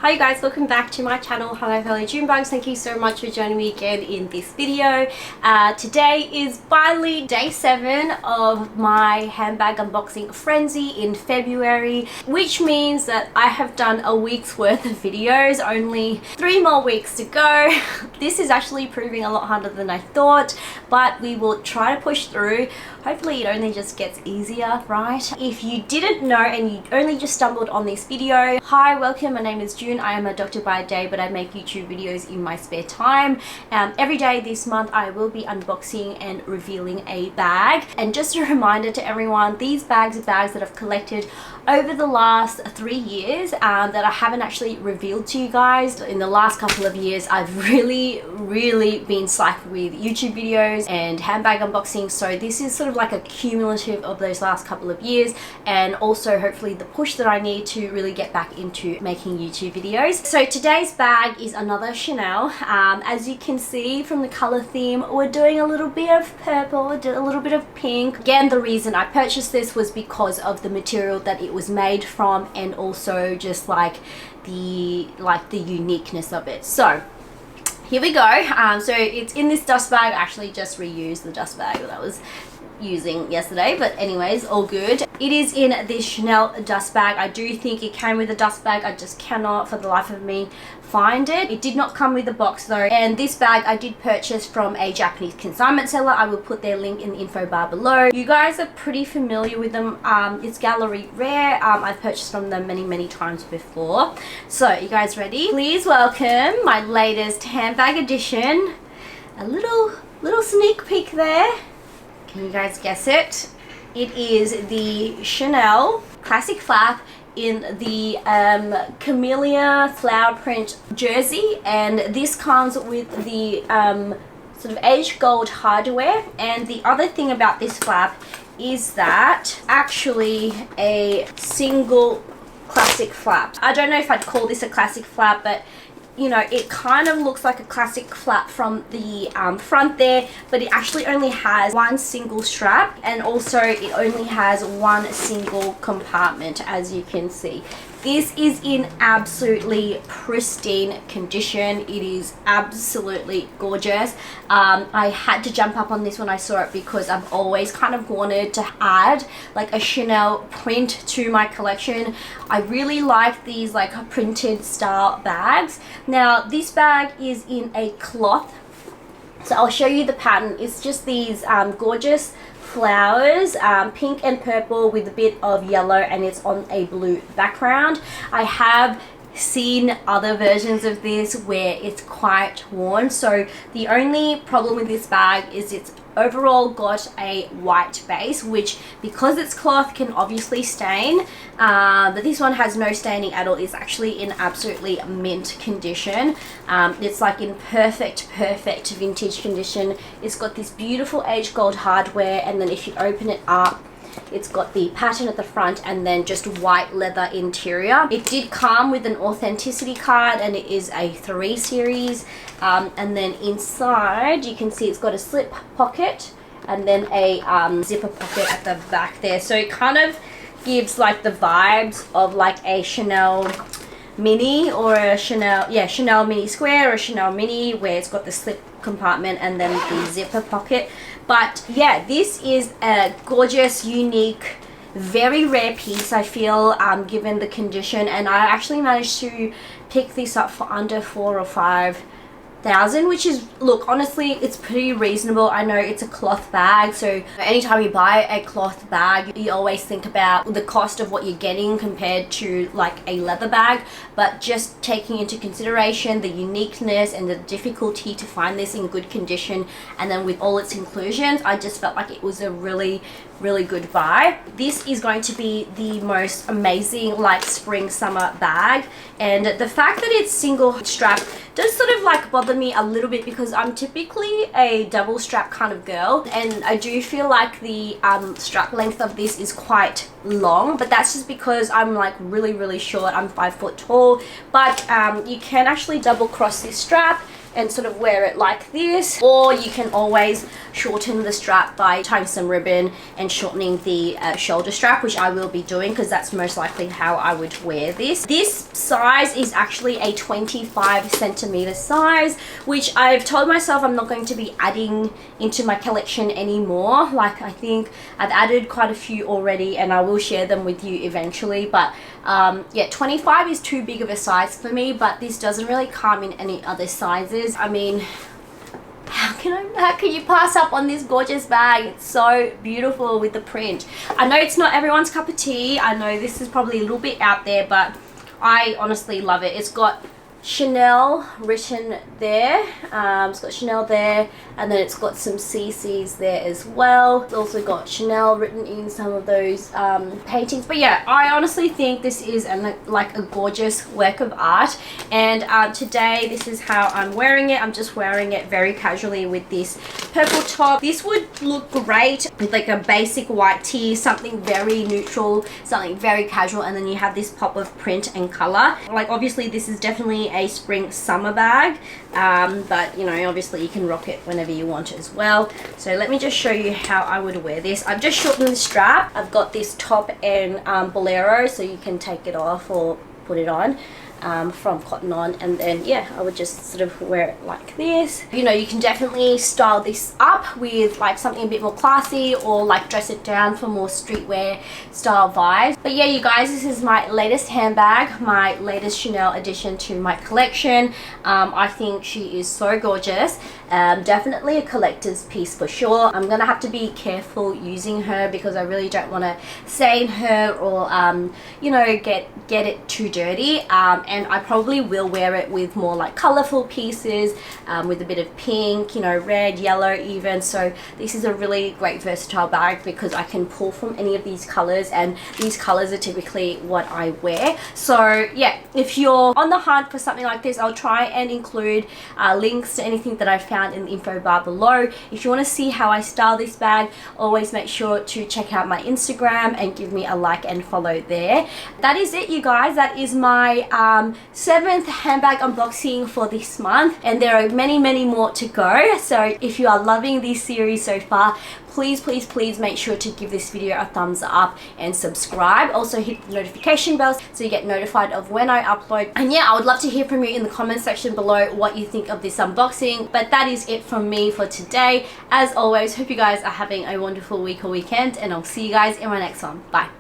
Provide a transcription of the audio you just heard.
Hi guys, welcome back to my channel. Hello fellow June bugs, thank you so much for joining me again in this video. Today is finally day 7 of my handbag unboxing frenzy in February, which means that I have done a week's worth of videos, only 3 more weeks to go. This is actually proving a lot harder than I thought, but we will try to push through. Hopefully it only just gets easier, right? If you didn't know and you only just stumbled on this video, hi, welcome, my name is June. I am a doctor by day, but I make YouTube videos in my spare time. Every day this month I will be unboxing and revealing a bag. And just a reminder to everyone, these bags are bags that I've collected over the last 3 years that I haven't actually revealed to you guys. In the last couple of years I've really been slack with YouTube videos and handbag unboxing, so this is sort of like a cumulative of those last couple of years, and also hopefully the push that I need to really get back into making YouTube videos. So today's bag is another Chanel. As you can see from the color theme, we're doing a little bit of purple, a little bit of pink. Again, the reason I purchased this was because of the material that it was made from, and also just like the uniqueness of it. So here we go. So it's in this dust bag. I actually just reused the dust bag that I was using yesterday, but anyways, all good. It is in this Chanel dust bag. I do think it came with a dust bag. I just cannot for the life of me find it. It did not come with a box though, and this bag I did purchase from a Japanese consignment seller. I will put their link in the info bar below. You guys are pretty familiar with them. It's Gallery Rare. I've purchased from them many times before. So you guys ready? Please welcome my latest handbag edition. A little sneak peek there. Can you guys guess it? It is the Chanel classic flap in the camellia flower print jersey, and this comes with the sort of aged gold hardware. And the other thing about this flap is that actually a single classic flap. I don't know if I'd call this a classic flap, but you know, it kind of looks like a classic flap from the front there, but it actually only has one single strap, and also it only has one single compartment, as you can see. This is in absolutely pristine condition. It is absolutely gorgeous. I had to jump up on this when I saw it because I've always kind of wanted to add like a Chanel print to my collection. I really like these like printed style bags. Now this bag is in a cloth, so I'll show you the pattern. It's just these gorgeous flowers, pink and purple with a bit of yellow, and it's on a blue background. I have seen other versions of this where it's quite worn, so the only problem with this bag is it's overall got a white base, which because it's cloth can obviously stain, but this one has no staining at all. It's actually in absolutely mint condition. It's like in perfect vintage condition. It's got this beautiful aged gold hardware, and then if you open it up, it's got the pattern at the front and then just white leather interior. It did come with an authenticity card, and it is a 3 series. And then inside you can see it's got a slip pocket and then a zipper pocket at the back there. So it kind of gives like the vibes of like a Chanel mini, or a Chanel mini square, or a Chanel mini, where it's got the slip compartment and then the zipper pocket. But yeah, this is a gorgeous, unique, very rare piece, I feel, given the condition, and I actually managed to pick this up for under 4,000 or 5,000, which is, look, honestly, it's pretty reasonable. I know it's a cloth bag, so anytime you buy a cloth bag, you always think about the cost of what you're getting compared to like a leather bag, but just taking into consideration the uniqueness and the difficulty to find this in good condition, and then with all its inclusions, I just felt like it was a really good buy. This is going to be the most amazing like spring summer bag, and the fact that it's single strap does sort of like bother me a little bit because I'm typically a double strap kind of girl, and I do feel like the strap length of this is quite long, but that's just because I'm like really short. I'm 5 foot tall, but you can actually double cross this strap and sort of wear it like this, or you can always shorten the strap by tying some ribbon and shortening the shoulder strap, which I will be doing because that's most likely how I would wear this. This size is actually a 25 centimeter size, which I've told myself I'm not going to be adding into my collection anymore. Like, I think I've added quite a few already and I will share them with you eventually, but yeah, 25 is too big of a size for me, but this doesn't really come in any other sizes. I mean, how can you pass up on this gorgeous bag? It's so beautiful with the print. I know it's not everyone's cup of tea. I know this is probably a little bit out there, but I honestly love it. It's got Chanel written there. It's got Chanel there, and then it's got some CCs there as well. It's also got Chanel written in some of those paintings. But yeah, I honestly think this is like a gorgeous work of art. And today this is how I'm wearing it. I'm just wearing it very casually with this purple top. This would look great with like a basic white tee, something very neutral, something very casual, and then you have this pop of print and color. Like, obviously this is definitely a spring summer bag, but you know, obviously you can rock it whenever you want as well. So let me just show you how I would wear this. I've just shortened the strap. I've got this top and bolero, so you can take it off or put it on from Cotton On, and then yeah, I would just sort of wear it like this. You know, you can definitely style this up with like something a bit more classy, or like dress it down for more streetwear style vibes. But yeah, you guys, this is my latest handbag, my latest Chanel addition to my collection. I think she is so gorgeous. Definitely a collector's piece for sure. I'm gonna have to be careful using her because I really don't want to stain her or you know, get it too dirty, and I probably will wear it with more like colorful pieces, with a bit of pink, you know, red, yellow even. So this is a really great versatile bag because I can pull from any of these colors, and these colors are typically what I wear. So yeah, if you're on the hunt for something like this, I'll try and include links to anything that I found in the info bar below. If you want to see how I style this bag, always make sure to check out my Instagram and give me a like and follow there. That is it, you guys. That is my 7th handbag unboxing for this month, and there are many more to go. So if you are loving this series so far, please make sure to give this video a thumbs up and subscribe. Also hit the notification bells so you get notified of when I upload. And yeah, I would love to hear from you in the comment section below what you think of this unboxing. But that is it from me for today. As always, hope you guys are having a wonderful week or weekend, and I'll see you guys in my next one. Bye.